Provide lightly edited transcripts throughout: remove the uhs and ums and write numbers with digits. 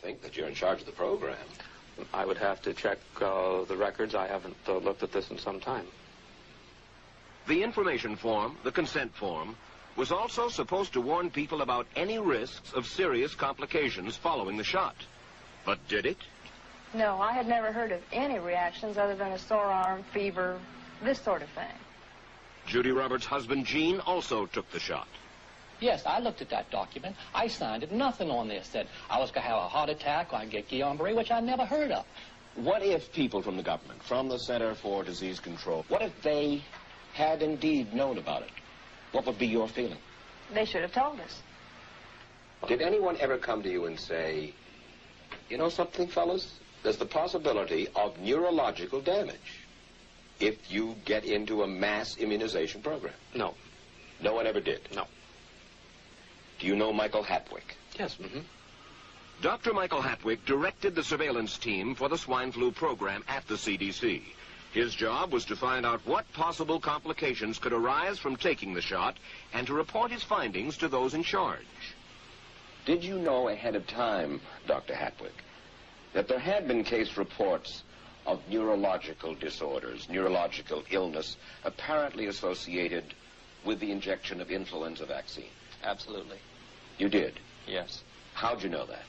think that you're in charge of the program. I would have to check the records. I haven't looked at this in some time. The information form, the consent form, was also supposed to warn people about any risks of serious complications following the shot. But did it? No, I had never heard of any reactions other than a sore arm, fever, this sort of thing. Judy Roberts' husband, Gene, also took the shot. Yes, I looked at that document. I signed it. Nothing on there said I was going to have a heart attack or I'd get Guillain-Barré, which I never heard of. What if people from the government, from the Center for Disease Control, what if they had indeed known about it? What would be your feeling? They should have told us. Did anyone ever come to you and say, you know something, fellas? There's the possibility of neurological damage if you get into a mass immunization program? No. No one ever did? No. Do you know Michael Hatwick? Yes. Dr. Michael Hatwick directed the surveillance team for the swine flu program at the CDC. His job was to find out what possible complications could arise from taking the shot and to report his findings to those in charge. Did you know ahead of time, Dr. Hatwick, that there had been case reports of neurological disorders, neurological illness, apparently associated with the injection of influenza vaccine? Absolutely. You did? Yes. How'd you know that?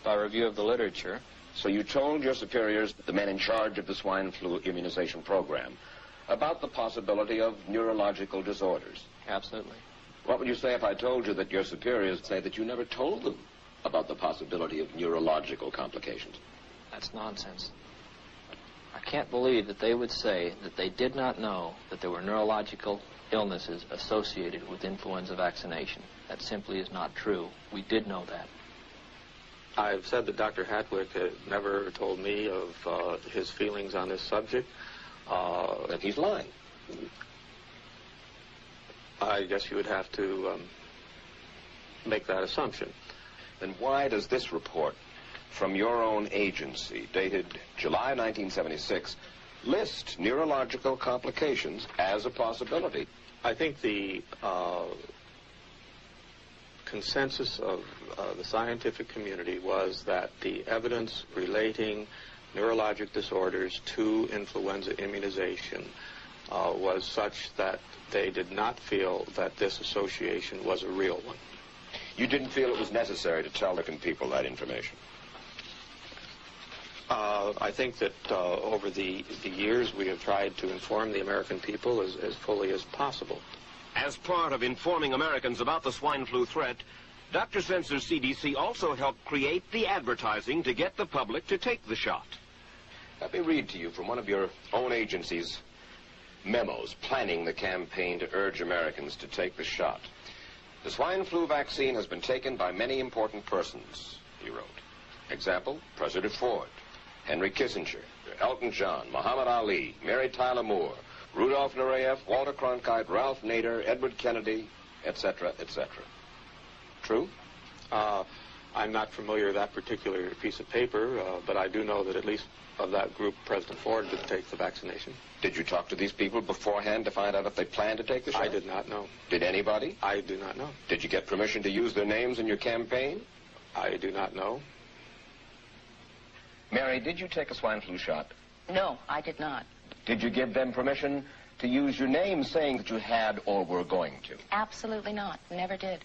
By review of the literature. So you told your superiors, the men in charge of the swine flu immunization program, about the possibility of neurological disorders? Absolutely. What would you say if I told you that your superiors say that you never told them about the possibility of neurological complications? That's nonsense. I can't believe that they would say that they did not know that there were neurological illnesses associated with influenza vaccination. That simply is not true. We did know that. I've said that Dr. Hatwick had never told me of his feelings on this subject. Then he's lying. I guess you would have to make that assumption. Then why does this report from your own agency, dated July 1976, list neurological complications as a possibility? I think the consensus of the scientific community was that the evidence relating neurologic disorders to influenza immunization was such that they did not feel that this association was a real one. You didn't feel it was necessary to tell the people that information? I think that over the years we have tried to inform the American people as fully as possible. As part of informing Americans about the swine flu threat, Dr. Sensor's CDC also helped create the advertising to get the public to take the shot. Let me read to you from one of your own agency's memos planning the campaign to urge Americans to take the shot. The swine flu vaccine has been taken by many important persons, he wrote. Example, President Ford, Henry Kissinger, Elton John, Muhammad Ali, Mary Tyler Moore, Rudolph Nureyev, Walter Cronkite, Ralph Nader, Edward Kennedy, etc., etc. True? I'm not familiar with that particular piece of paper, but I do know that at least of that group, President Ford did take the vaccination. Did you talk to these people beforehand to find out if they planned to take the shot? I did not know. Did anybody? I do not know. Did you get permission to use their names in your campaign? I do not know. Mary, did you take a swine flu shot? No, I did not. Did you give them permission to use your name saying that you had or were going to? Absolutely not. Never did.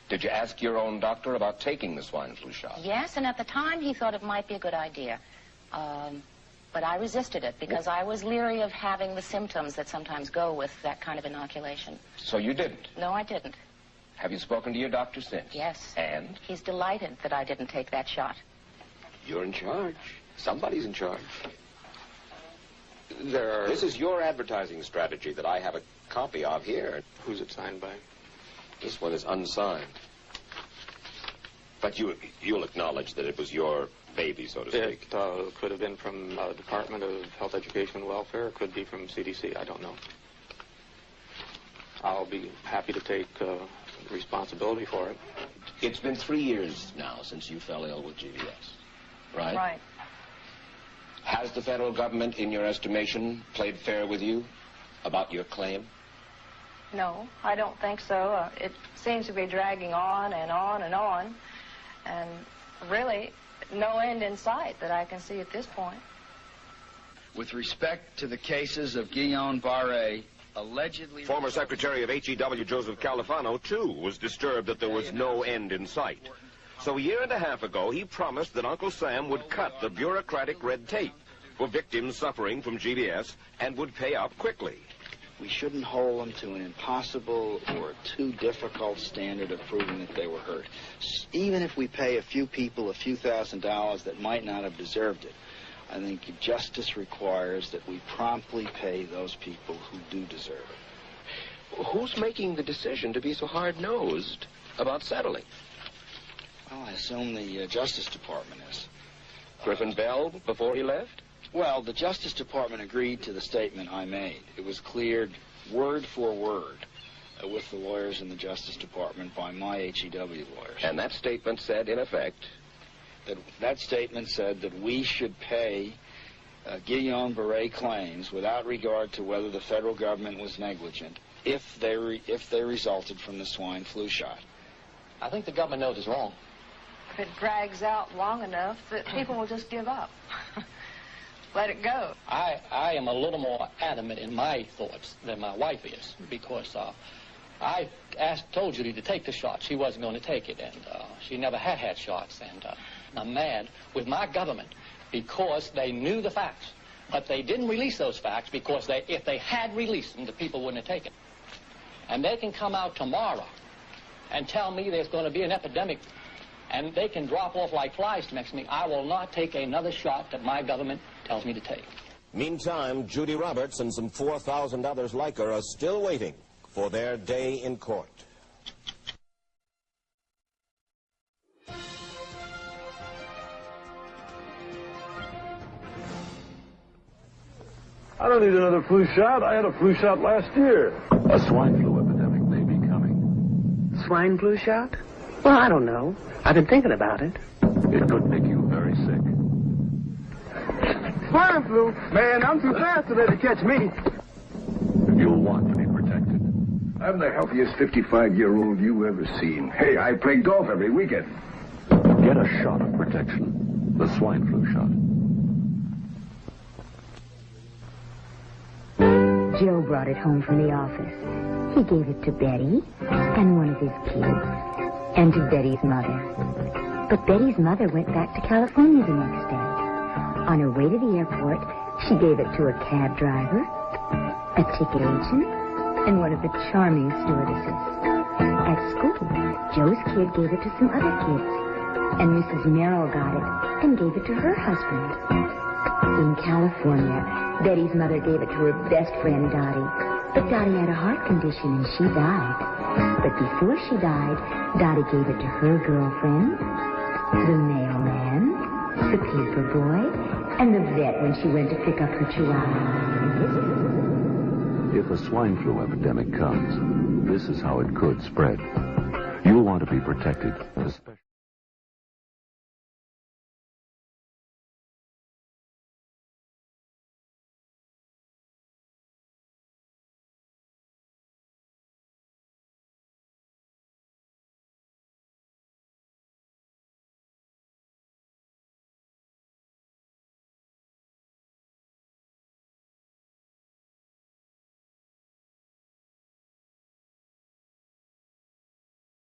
Did you ask your own doctor about taking the swine flu shot? Yes, and at the time he thought it might be a good idea. But I resisted it because I was leery of having the symptoms that sometimes go with that kind of inoculation. So you didn't? No, I didn't. Have you spoken to your doctor since? Yes. And? He's delighted that I didn't take that shot. You're in charge. Somebody's in charge. There are... This is your advertising strategy that I have a copy of here. Who's it signed by? This one is unsigned. But you'll acknowledge that it was your baby, so to speak. It could have been from Department of Health, Education, and Welfare. It could be from CDC. I don't know. I'll be happy to take responsibility for it. It's been 3 years now since you fell ill with GBS, right? Right. Has the federal government, in your estimation, played fair with you about your claim? No, I don't think so. It seems to be dragging on and on and on. And really, no end in sight that I can see at this point. With respect to the cases of Guillain-Barré, allegedly... Former Secretary of HEW Joseph Califano, too, was disturbed that there was no end in sight. So a year and a half ago, he promised that Uncle Sam would cut the bureaucratic red tape for victims suffering from GBS and would pay up quickly. We shouldn't hold them to an impossible or too difficult standard of proving that they were hurt. Even if we pay a few people a few $1,000s that might not have deserved it, I think justice requires that we promptly pay those people who do deserve it. Who's making the decision to be so hard-nosed about settling? Well, I assume the Justice Department is. Griffin Bell before he left? Well, the Justice Department agreed to the statement I made. It was cleared word for word with the lawyers in the Justice Department by my HEW lawyers. And that statement said, in effect... That statement said that we should pay Guillain-Barré claims without regard to whether the federal government was negligent if they resulted from the swine flu shot. I think the government knows it's wrong. If it drags out long enough, that people will just give up. Let it go. I am a little more adamant in my thoughts than my wife is, because I told Judy to take the shot. She wasn't going to take it, and she never had shots, and I'm mad with my government because they knew the facts, but they didn't release those facts because if they had released them, the people wouldn't have taken. And they can come out tomorrow and tell me there's going to be an epidemic, and they can drop off like flies next to me. I will not take another shot that my government tells me to take. Meantime, Judy Roberts and some 4,000 others like her are still waiting for their day in court. I don't need another flu shot. I had a flu shot last year. A swine flu epidemic may be coming. Swine flu shot? Well, I don't know. I've been thinking about it. It could make you very sick. Swine flu? Man, I'm too fast today to catch me. You'll want to be protected. I'm the healthiest 55-year-old you ever seen. Hey, I play golf every weekend. Get a shot of protection. The swine flu shot. Joe brought it home from the office. He gave it to Betty and one of his kids and to Betty's mother. But Betty's mother went back to California the next day. On her way to the airport, she gave it to a cab driver, a ticket agent, and one of the charming stewardesses. At school, Joe's kid gave it to some other kids, and Mrs. Merrill got it and gave it to her husband. In California, Betty's mother gave it to her best friend, Dottie. But Dottie had a heart condition and she died. But before she died, Dottie gave it to her girlfriend, the mailman, the paper boy, and the vet when she went to pick up her chihuahua. If a swine flu epidemic comes, this is how it could spread. You'll want to be protected, especially...